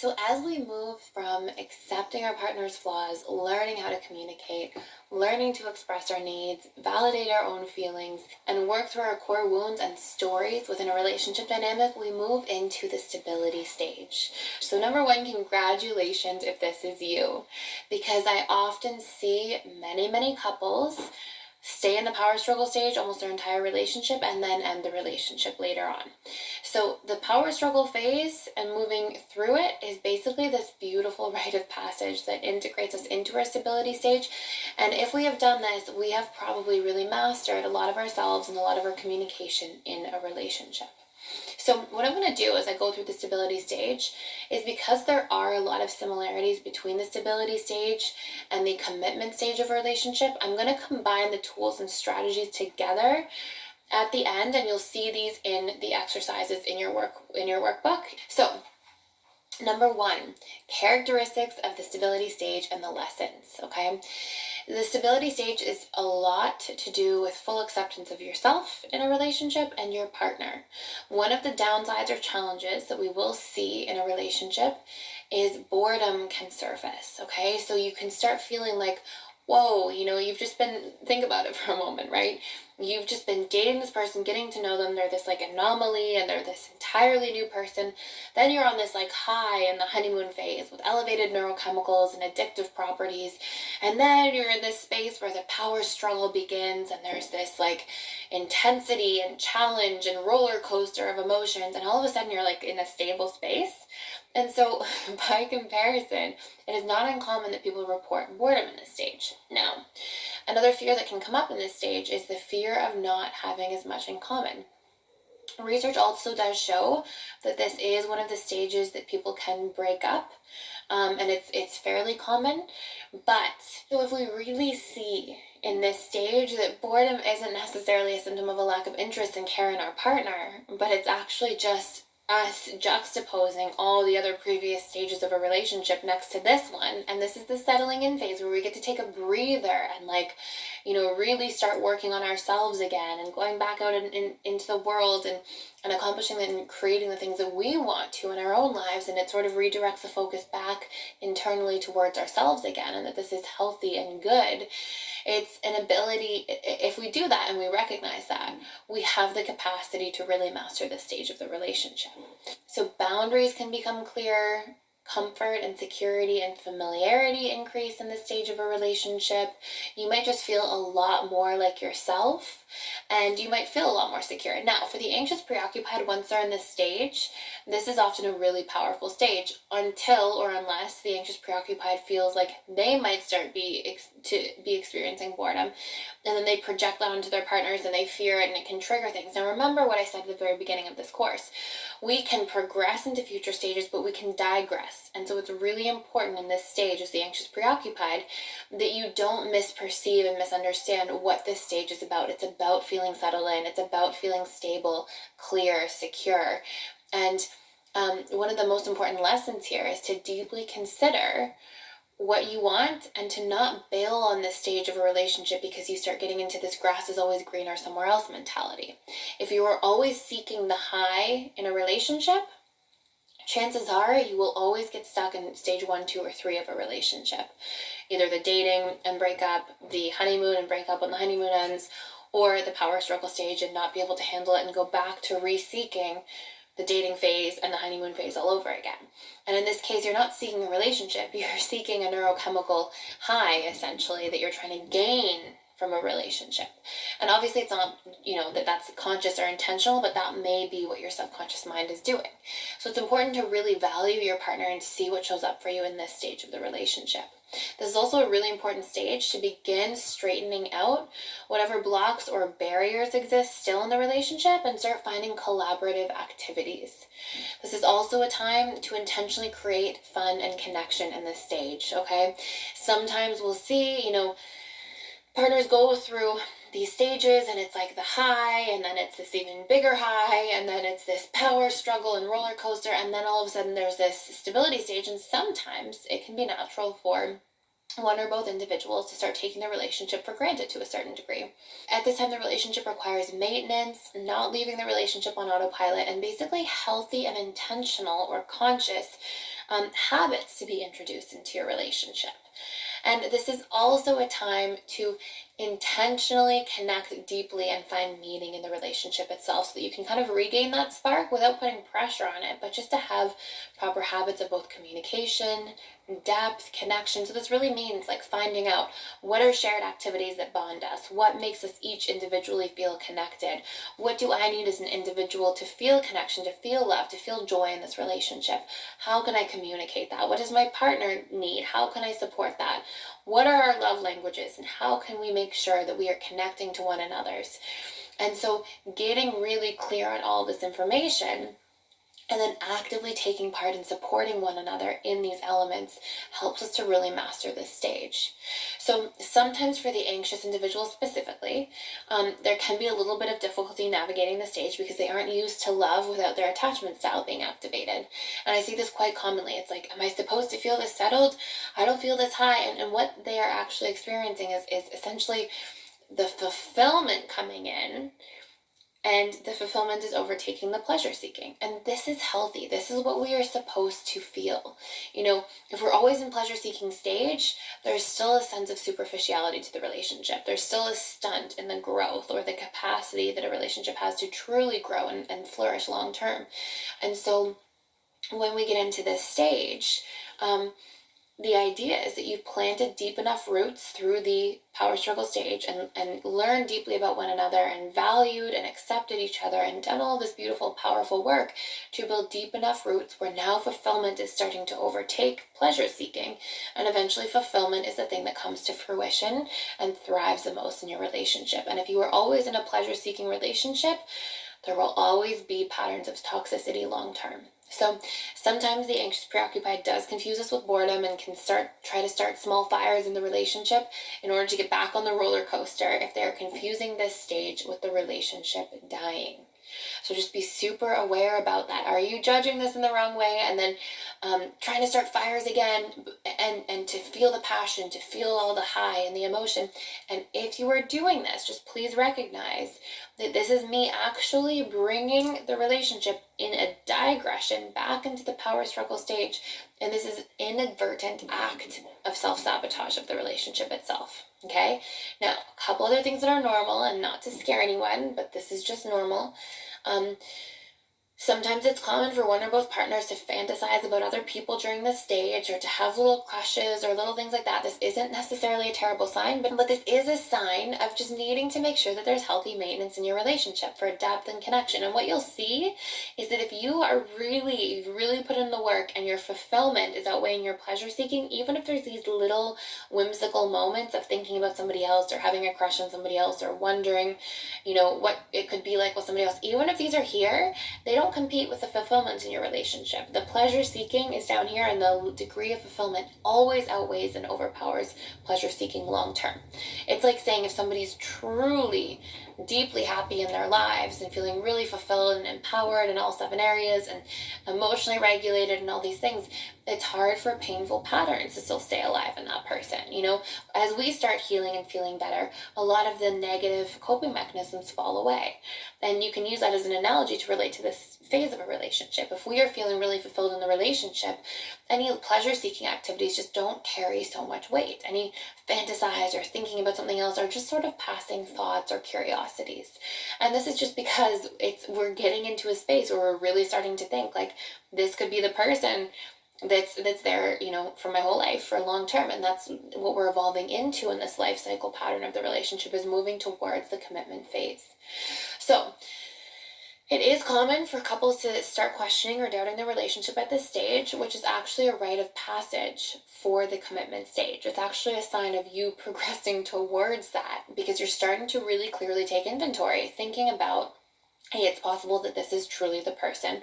So, as we move from accepting our partner's flaws, learning how to communicate, learning to express our needs, validate our own feelings, and work through our core wounds and stories within a relationship dynamic, we move into the stability stage. So, number one, congratulations if this is you, because I often see many couples stay in the power struggle stage almost their entire relationship and then end the relationship later on. So the power struggle phase and moving through it is basically this beautiful rite of passage that integrates us into our stability stage. And if we have done this, we have probably really mastered a lot of ourselves and a lot of our communication in a relationship. So what I'm going to do as I go through the stability stage is, because there are a lot of similarities between the stability stage and the commitment stage of a relationship, I'm going to combine the tools and strategies together at the end, and you'll see these in the exercises in your workbook. So number one, characteristics of the stability stage and the lessons, okay? The stability stage is a lot to do with full acceptance of yourself in a relationship and your partner. One of the downsides or challenges that we will see in a relationship is boredom can surface, okay? So you can start feeling like, whoa, you've just been, think about it for a moment, right? You've just been dating this person, getting to know them, they're this like anomaly and they're this entirely new person. Then you're on this like high in the honeymoon phase with elevated neurochemicals and addictive properties. And then you're in this space where the power struggle begins and there's this like intensity and challenge and roller coaster of emotions. And all of a sudden you're like in a stable space. And so, by comparison, it is not uncommon that people report boredom in this stage. Now, another fear that can come up in this stage is the fear of not having as much in common. Research also does show that this is one of the stages that people can break up, and it's fairly common. But so if we really see in this stage that boredom isn't necessarily a symptom of a lack of interest and care in our partner, but it's actually just us juxtaposing all the other previous stages of a relationship next to this one, and this is the settling in phase where we get to take a breather and really start working on ourselves again and going back out into the world and accomplishing and creating the things that we want to in our own lives, and it sort of redirects the focus back internally towards ourselves again, and that this is healthy and good. It's an ability, if we do that and we recognize that, we have the capacity to really master this stage of the relationship. So boundaries can become clearer, comfort and security and familiarity increase in this stage of a relationship. You might just feel a lot more like yourself, and you might feel a lot more secure. Now, for the anxious preoccupied, once they're in this stage, this is often a really powerful stage until or unless the anxious preoccupied feels like they might start to be experiencing boredom, and then they project that onto their partners and they fear it and it can trigger things. Now, remember what I said at the very beginning of this course. We can progress into future stages, but we can digress. And so it's really important in this stage, as the anxious preoccupied, that you don't misperceive and misunderstand what this stage is about. It's about feeling settled in. It's about feeling stable, clear, secure. And one of the most important lessons here is to deeply consider what you want and to not bail on this stage of a relationship because you start getting into this grass is always greener somewhere else mentality. If you are always seeking the high in a relationship, chances are you will always get stuck in stage 1, 2, or 3 of a relationship. Either the dating and breakup, the honeymoon and breakup when the honeymoon ends, or the power struggle stage and not be able to handle it and go back to re-seeking the dating phase and the honeymoon phase all over again. And in this case, you're not seeking a relationship, you're seeking a neurochemical high, essentially, that you're trying to gain from a relationship. And obviously it's not, that's conscious or intentional, but that may be what your subconscious mind is doing. So it's important to really value your partner and see what shows up for you in this stage of the relationship. This is also a really important stage to begin straightening out whatever blocks or barriers exist still in the relationship and start finding collaborative activities. This is also a time to intentionally create fun and connection in this stage, okay? Sometimes we'll see, partners go through these stages and it's like the high, and then it's this even bigger high, and then it's this power struggle and roller coaster, and then all of a sudden there's this stability stage. And sometimes it can be natural for one or both individuals to start taking the relationship for granted to a certain degree. At this time, the relationship requires maintenance, not leaving the relationship on autopilot, and basically healthy and intentional or conscious habits to be introduced into your relationship. And this is also a time to intentionally connect deeply and find meaning in the relationship itself so that you can kind of regain that spark without putting pressure on it, but just to have proper habits of both communication, depth, connection. So this really means like finding out what are shared activities that bond us, what makes us each individually feel connected, what do I need as an individual to feel connection, to feel love, to feel joy in this relationship, how can I communicate that, what does my partner need, how can I support that, what are our love languages, and how can we make sure that we are connecting to one another's. And so getting really clear on all this information and then actively taking part in supporting one another in these elements helps us to really master this stage. So sometimes for the anxious individual specifically, there can be a little bit of difficulty navigating the stage because they aren't used to love without their attachment style being activated. And I see this quite commonly. It's like, am I supposed to feel this settled? I don't feel this high. And what they are actually experiencing is essentially the fulfillment coming in, and the fulfillment is overtaking the pleasure seeking. And this is healthy. This is what we are supposed to feel. If we're always in pleasure seeking stage, there's still a sense of superficiality to the relationship. There's still a stunt in the growth or the capacity that a relationship has to truly grow and flourish long term. And so when we get into this stage, the idea is that you've planted deep enough roots through the power struggle stage and learned deeply about one another and valued and accepted each other and done all this beautiful, powerful work to build deep enough roots where now fulfillment is starting to overtake pleasure seeking. And eventually fulfillment is the thing that comes to fruition and thrives the most in your relationship. And if you are always in a pleasure seeking relationship, there will always be patterns of toxicity long term. So sometimes the anxious preoccupied does confuse us with boredom and can try to start small fires in the relationship in order to get back on the roller coaster if they're confusing this stage with the relationship dying. So just be super aware about that. Are you judging this in the wrong way and then trying to start fires again and to feel the passion, to feel all the high and the emotion? And if you are doing this, just please recognize that this is me actually bringing the relationship in a digression back into the power struggle stage. And this is an inadvertent act of self-sabotage of the relationship itself. Okay, now a couple other things that are normal, and not to scare anyone, but this is just normal. Sometimes it's common for one or both partners to fantasize about other people during this stage or to have little crushes or little things like that. This isn't necessarily a terrible sign, but this is a sign of just needing to make sure that there's healthy maintenance in your relationship for depth and connection. And what you'll see is that if you are really put in the work and your fulfillment is outweighing your pleasure seeking, even if there's these little whimsical moments of thinking about somebody else or having a crush on somebody else or wondering, what it could be like with somebody else, even if these are here, they don't compete with the fulfillment in your relationship. The pleasure seeking is down here, and the degree of fulfillment always outweighs and overpowers pleasure seeking long term. It's like saying if somebody's truly deeply happy in their lives and feeling really fulfilled and empowered in all 7 areas and emotionally regulated and all these things, it's hard for painful patterns to still stay alive in that person. As we start healing and feeling better, a lot of the negative coping mechanisms fall away. And you can use that as an analogy to relate to this phase of a relationship. If we are feeling really fulfilled in the relationship, any pleasure seeking activities just don't carry so much weight. Any fantasize or thinking about something else are just sort of passing thoughts or curiosities. And this is just because we're getting into a space where we're really starting to think like this could be the person that's there, for my whole life, for long term. And that's what we're evolving into in this life cycle pattern of the relationship, is moving towards the commitment phase. So it is common for couples to start questioning or doubting their relationship at this stage, which is actually a rite of passage for the commitment stage. It's actually a sign of you progressing towards that, because you're starting to really clearly take inventory, thinking about, hey, it's possible that this is truly the person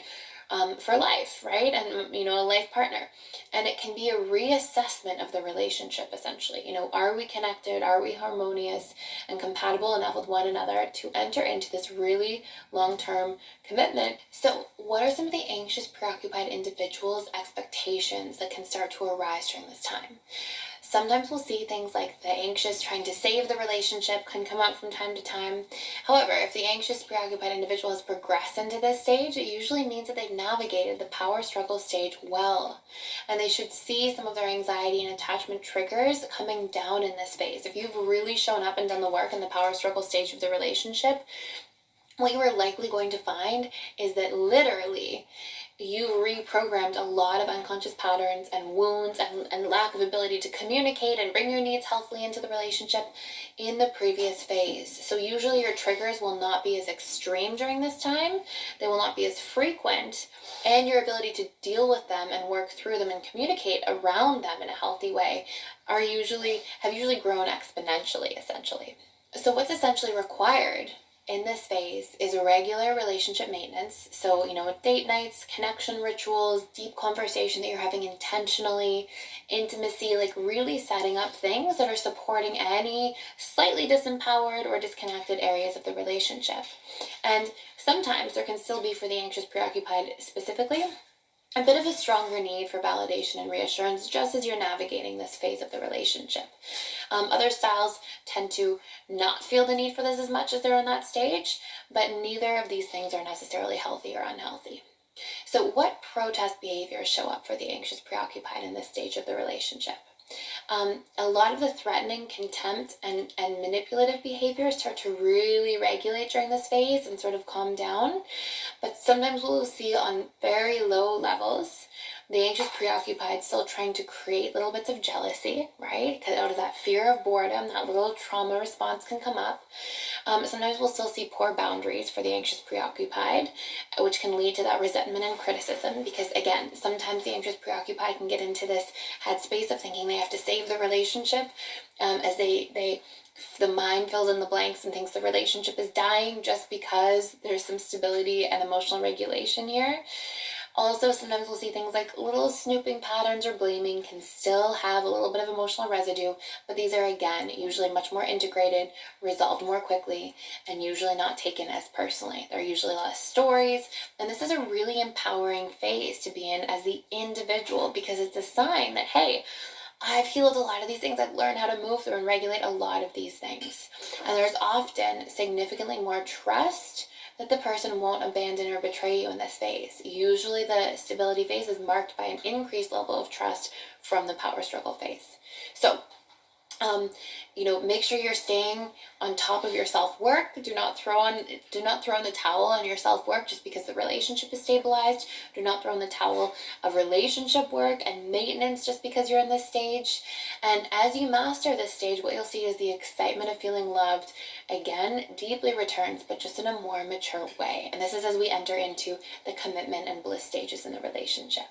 for life, right? And, a life partner. And it can be a reassessment of the relationship, essentially. Are we connected? Are we harmonious and compatible enough with one another to enter into this really long-term commitment? So what are some of the anxious, preoccupied individuals' expectations that can start to arise during this time? Sometimes we'll see things like the anxious trying to save the relationship can come up from time to time. However, if the anxious, preoccupied individual has progressed into this stage, it usually means that they've navigated the power struggle stage well. And they should see some of their anxiety and attachment triggers coming down in this phase. If you've really shown up and done the work in the power struggle stage of the relationship, what you are likely going to find is that literally you've reprogrammed a lot of unconscious patterns and wounds and lack of ability to communicate and bring your needs healthily into the relationship in the previous phase. So usually your triggers will not be as extreme during this time, they will not be as frequent, and your ability to deal with them and work through them and communicate around them in a healthy way have usually grown exponentially, essentially. So what's essentially required in this phase is regular relationship maintenance. So, date nights, connection rituals, deep conversation that you're having intentionally, intimacy, like really setting up things that are supporting any slightly disempowered or disconnected areas of the relationship. And sometimes there can still be, for the anxious preoccupied specifically, a bit of a stronger need for validation and reassurance just as you're navigating this phase of the relationship. Other styles tend to not feel the need for this as much as they're in that stage, but neither of these things are necessarily healthy or unhealthy. So what protest behaviors show up for the anxious preoccupied in this stage of the relationship? A lot of the threatening, contempt, and manipulative behaviors start to really regulate during this phase and sort of calm down. But sometimes we'll see on very low levels the anxious preoccupied still trying to create little bits of jealousy, right? Because out of that fear of boredom, that little trauma response can come up. Sometimes we'll still see poor boundaries for the anxious preoccupied, which can lead to that resentment and criticism. Because again, sometimes the anxious preoccupied can get into this headspace of thinking they have to save the relationship, as the mind fills in the blanks and thinks the relationship is dying just because there's some stability and emotional regulation here. Also, sometimes we'll see things like little snooping patterns or blaming can still have a little bit of emotional residue, but these are, again, usually much more integrated, resolved more quickly, and usually not taken as personally. There are usually less stories, and this is a really empowering phase to be in as the individual, because it's a sign that, hey, I've healed a lot of these things. I've learned how to move through and regulate a lot of these things. And there's often significantly more trust that the person won't abandon or betray you in this phase. Usually the stability phase is marked by an increased level of trust from the power struggle phase. So, make sure you're staying on top of your self-work. Do not throw in the towel on your self-work just because the relationship is stabilized. Do not throw in the towel of relationship work and maintenance just because you're in this stage. And as you master this stage, what you'll see is the excitement of feeling loved again deeply returns, but just in a more mature way. And this is as we enter into the commitment and bliss stages in the relationship.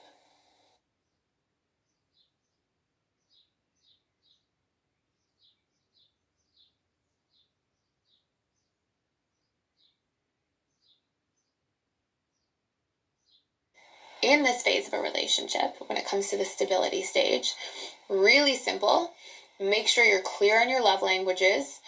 In this phase of a relationship, when it comes to the stability stage, really simple. Make sure you're clear on your love languages.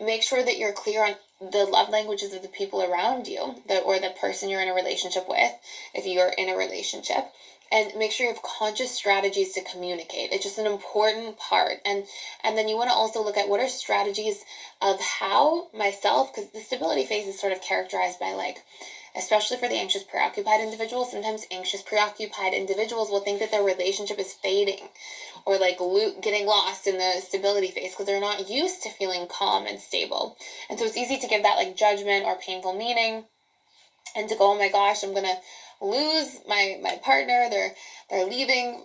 Make sure that you're clear on the love languages of the people around you, or the person you're in a relationship with, if you're in a relationship. And make sure you have conscious strategies to communicate. It's just an important part. And then you want to also look at what are strategies of how myself, because the stability phase is sort of characterized by, like, especially for the anxious preoccupied individuals, sometimes anxious preoccupied individuals will think that their relationship is fading or like getting lost in the stability phase because they're not used to feeling calm and stable. And so it's easy to give that like judgment or painful meaning and to go, oh my gosh, I'm gonna lose my partner, they're leaving,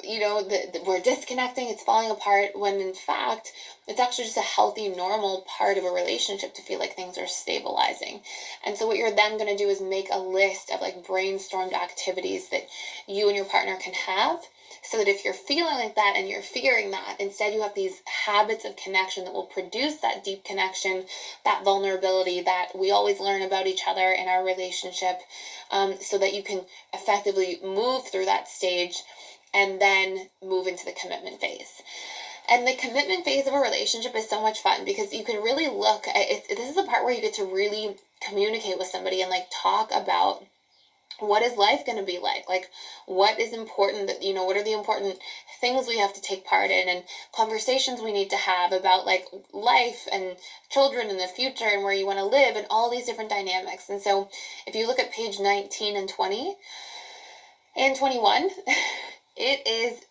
we're disconnecting, it's falling apart, when in fact it's actually just a healthy, normal part of a relationship to feel like things are stabilizing. And so what you're then going to do is make a list of like brainstormed activities that you and your partner can have, so that if you're feeling like that and you're fearing that, instead you have these habits of connection that will produce that deep connection, that vulnerability that we always learn about each other in our relationship, so that you can effectively move through that stage and then move into the commitment phase. And the commitment phase of a relationship is so much fun because you can really look at it. This is the part where you get to really communicate with somebody and like talk about what is life going to be like? Like, what is important that, what are the important things we have to take part in, and conversations we need to have about like life and children and the future and where you want to live and all these different dynamics. And so if you look at page 19 and 20 and 21, it is,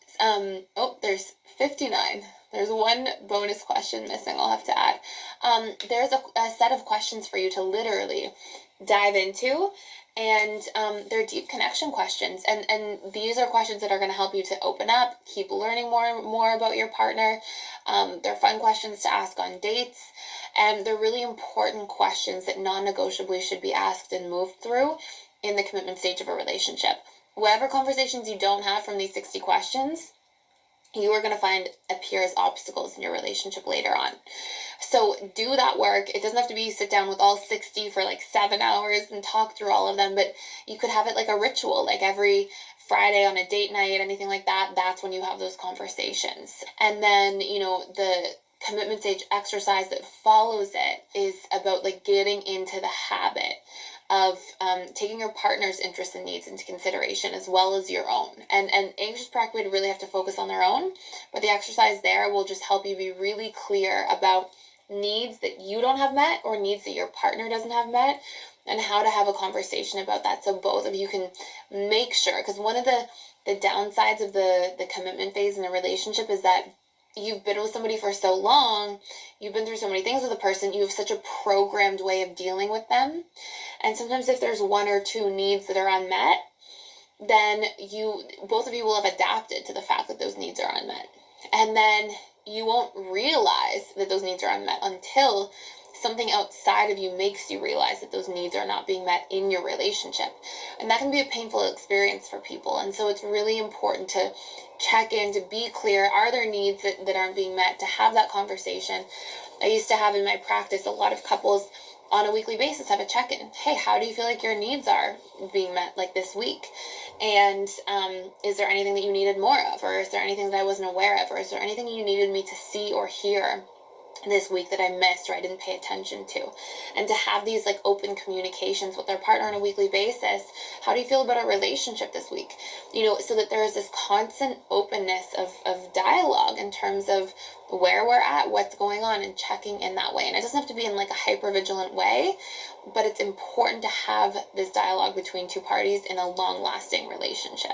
there's 59. There's one bonus question missing, I'll have to add. There's a set of questions for you to literally dive into, and they're deep connection questions, and these are questions that are going to help you to open up, keep learning more and more about your partner. They're fun questions to ask on dates, and they're really important questions that non-negotiably should be asked and moved through in the commitment stage of a relationship. Whatever conversations you don't have from these 60 questions, you are going to find appear as obstacles in your relationship later on. So do that work. It doesn't have to be sit down with all 60 for like 7 hours and talk through all of them, but you could have it like a ritual, like every Friday on a date night, anything like that. That's when you have those conversations. And then, the commitment stage exercise that follows it is about like getting into the habit of taking your partner's interests and needs into consideration as well as your own. And anxious proactivated really have to focus on their own, but the exercise there will just help you be really clear about needs that you don't have met or needs that your partner doesn't have met, and how to have a conversation about that so both of you can make sure. Because one of the downsides of the commitment phase in a relationship is that you've been with somebody for so long, you've been through so many things with a person, you have such a programmed way of dealing with them. And sometimes if there's one or two needs that are unmet, then both of you will have adapted to the fact that those needs are unmet. And then you won't realize that those needs are unmet until something outside of you makes you realize that those needs are not being met in your relationship. And that can be a painful experience for people. And so it's really important to check in, to be clear, are there needs that aren't being met, to have that conversation. I used to have in my practice a lot of couples on a weekly basis have a check-in. Hey, how do you feel like your needs are being met like this week? And is there anything that you needed more of? Or is there anything that I wasn't aware of? Or is there anything you needed me to see or hear this week that I missed or I didn't pay attention to? And to have these like open communications with their partner on a weekly basis. How do you feel about our relationship this week? So that there is this constant openness of dialogue in terms of where we're at, what's going on, and checking in that way. And it doesn't have to be in like a hyper-vigilant way, but it's important to have this dialogue between two parties in a long-lasting relationship.